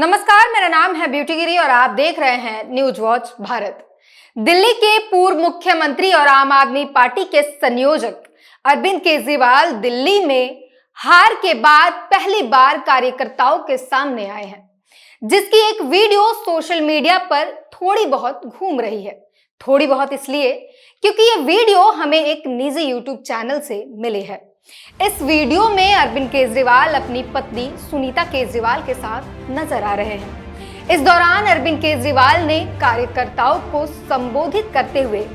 नमस्कार, मेरा नाम है ब्यूटी गिरी और आप देख रहे हैं न्यूज वॉच भारत। दिल्ली के पूर्व मुख्यमंत्री और आम आदमी पार्टी के संयोजक अरविंद केजरीवाल दिल्ली में हार के बाद पहली बार कार्यकर्ताओं के सामने आए हैं, जिसकी एक वीडियो सोशल मीडिया पर थोड़ी बहुत घूम रही है। थोड़ी बहुत इसलिए क्योंकि ये वीडियो हमें एक निजी यूट्यूब चैनल से मिली है। इस वीडियो में अरविंद केजरीवाल अपनी पत्नी सुनीता केजरीवाल के साथ नजर आ रहे हैं। इस दौरान अरविंद केजरीवाल ने कार्यकर्ताओं को संबोधित करते हुए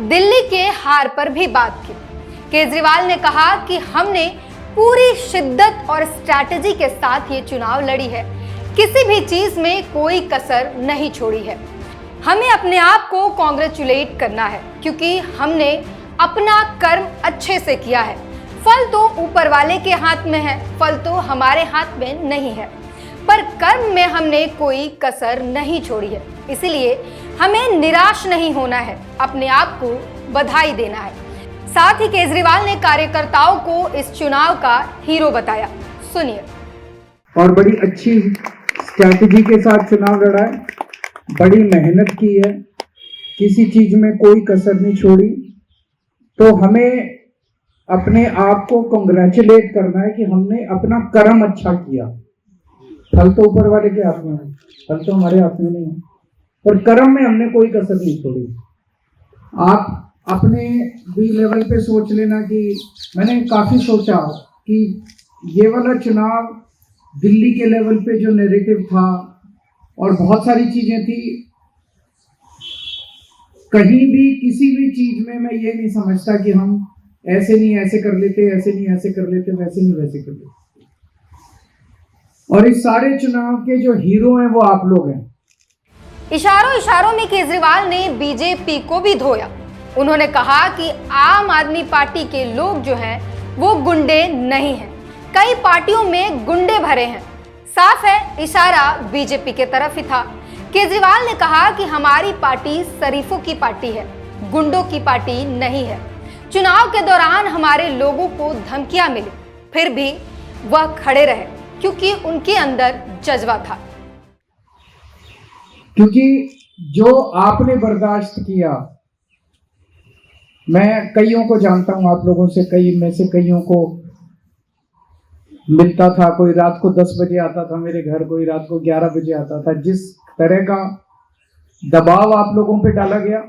दिल्ली के हार पर भी बात की। केजरीवाल ने कहा कि हमने पूरी शिद्दत और स्ट्रैटेजी के साथ ये चुनाव लड़ी है, किसी भी चीज में कोई कसर नहीं छोड़ी है। हमें अपने आप को कांग्रेचुलेट करना है क्योंकि हमने अपना कर्म अच्छे से किया है। फल तो ऊपर वाले के हाथ में है, फल तो हमारे हाथ में नहीं है, पर कर्म में हमने कोई कसर नहीं छोड़ी है। इसलिए हमें निराश नहीं होना है, अपने आप को बधाई देना है। साथ ही केजरीवाल ने कार्यकर्ताओं को इस चुनाव का हीरो बताया। सुनिए। और बड़ी अच्छी स्ट्रैटेजी के साथ चुनाव लड़ा है, बड़ी मेहनत की है, किसी चीज में कोई कसर नहीं छोड़ी। तो हमें अपने आप को कांग्रेचुलेट करना है कि हमने अपना कर्म अच्छा किया। फल तो ऊपर वाले के हाथ में है, फल तो हमारे हाथ में नहीं है, पर कर्म में हमने कोई कसर नहीं छोड़ी। आप अपने भी लेवल पे सोच लेना कि मैंने काफी सोचा कि ये वाला चुनाव दिल्ली के लेवल पे जो नैरेटिव था और बहुत सारी चीजें थी, कहीं भी किसी भी चीज में मैं ये नहीं समझता कि हम ऐसे नहीं ऐसे कर लेते, ऐसे नहीं ऐसे कर लेते, वैसे नहीं वैसे कर लेते। और इस सारे चुनाव के जो हीरो हैं वो आप लोग हैं। इशारों इशारों में केजरीवाल ने बीजेपी को भी धोया। उन्होंने कहा कि आम आदमी पार्टी के लोग जो हैं वो गुंडे नहीं हैं, कई पार्टियों में गुंडे भरे हैं। साफ है, इशारा बीजेपी के तरफ ही था। केजरीवाल ने कहा कि हमारी पार्टी शरीफों की पार्टी है, गुंडों की पार्टी नहीं है। चुनाव के दौरान हमारे लोगों को धमकियां मिली, फिर भी वह खड़े रहे क्योंकि उनके अंदर जज्बा था। क्योंकि जो आपने बर्दाश्त किया, मैं कईयों को जानता हूं, आप लोगों से कई में से कईयों को मिलता था। कोई रात को 10 बजे आता था मेरे घर, कोई रात को 11 बजे आता था। जिस तरह का दबाव आप लोगों पे डाला गया,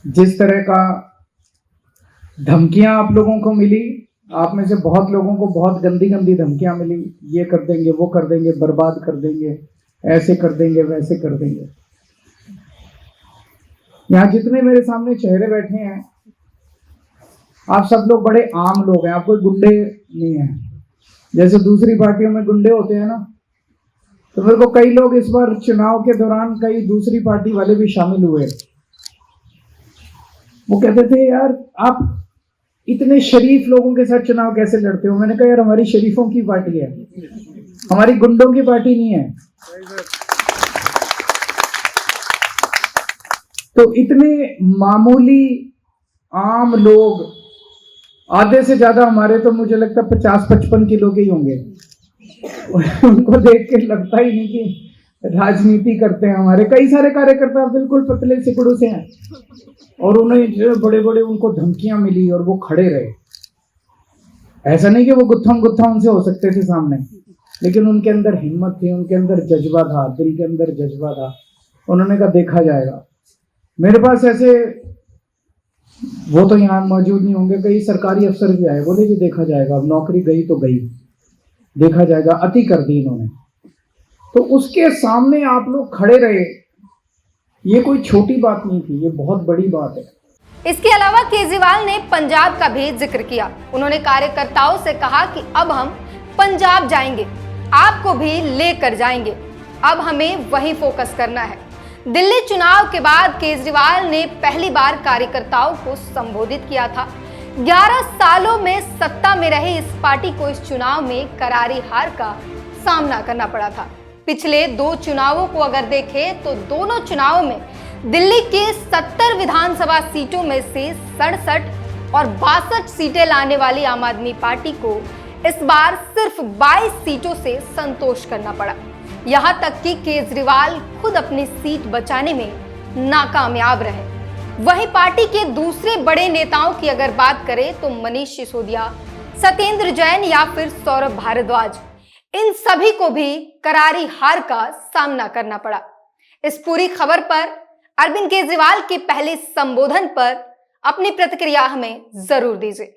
जिस तरह का धमकियां आप लोगों को मिली, आप में से बहुत लोगों को बहुत गंदी गंदी धमकियां मिली, ये कर देंगे, वो कर देंगे, बर्बाद कर देंगे, ऐसे कर देंगे, वैसे कर देंगे। यहाँ जितने मेरे सामने चेहरे बैठे हैं, आप सब लोग बड़े आम लोग हैं, आप कोई गुंडे नहीं हैं। जैसे दूसरी पार्टियों में गुंडे होते हैं ना, तो मेरे को कई लोग इस बार चुनाव के दौरान कई दूसरी पार्टी वाले भी शामिल हुए। वो कहते थे, यार आप इतने शरीफ लोगों के साथ चुनाव कैसे लड़ते हो? मैंने कहा, यार हमारी शरीफों की पार्टी है, हमारी गुंडों की पार्टी नहीं है। तो इतने मामूली आम लोग, आधे से ज्यादा हमारे तो मुझे लगता है 50-55 किलो के ही होंगे। उनको देख के लगता ही नहीं कि राजनीति करते हैं। हमारे कई सारे कार्यकर्ता बिल्कुल पतले सिकुड़ों से हैं और उन्हें जो बड़े बड़े उनको धमकियां मिली और वो खड़े रहे। ऐसा नहीं कि वो गुत्थम उनसे हो सकते थे सामने, लेकिन उनके अंदर हिम्मत थी, उनके अंदर जज्बा था, दिल के अंदर जज्बा था। उन्होंने कहा देखा जाएगा। मेरे पास ऐसे, वो तो यहाँ मौजूद नहीं होंगे, कई सरकारी अफसर भी आए, बोले जी देखा जाएगा, अब नौकरी गई तो गई, देखा जाएगा। अति कर दी इन्होंने। तो उसके सामने आप लोग खड़े रहे, ये कोई छोटी बात नहीं थी, ये बहुत बड़ी बात है। इसके अलावा केजरीवाल ने पंजाब का भी जिक्र किया। उन्होंने कार्यकर्ताओं से कहा कि अब हम पंजाब जाएंगे, आपको भी लेकर जाएंगे, अब हमें वही फोकस करना है। दिल्ली चुनाव के बाद केजरीवाल ने पहली बार कार्यकर्ताओं को संबोधित किया था। 11 सालों में सत्ता में रही इस पार्टी को इस चुनाव में करारी हार का सामना करना पड़ा था। पिछले 2 चुनावों को अगर देखें तो दोनों चुनावों में दिल्ली के 70 विधानसभा सीटों में से 67 और 62 सीटें लाने वाली आम आदमी पार्टी को इस बार सिर्फ 22 सीटों से संतोष करना पड़ा। यहां तक कि केजरीवाल खुद अपनी सीट बचाने में नाकामयाब रहे। वहीं पार्टी के दूसरे बड़े नेताओं की अगर बात करें तो मनीष सिसोदिया, सत्येंद्र जैन या फिर सौरभ भारद्वाज, इन सभी को भी करारी हार का सामना करना पड़ा। इस पूरी खबर पर अरविंद केजरीवाल के पहले संबोधन पर अपनी प्रतिक्रिया हमें जरूर दीजिए।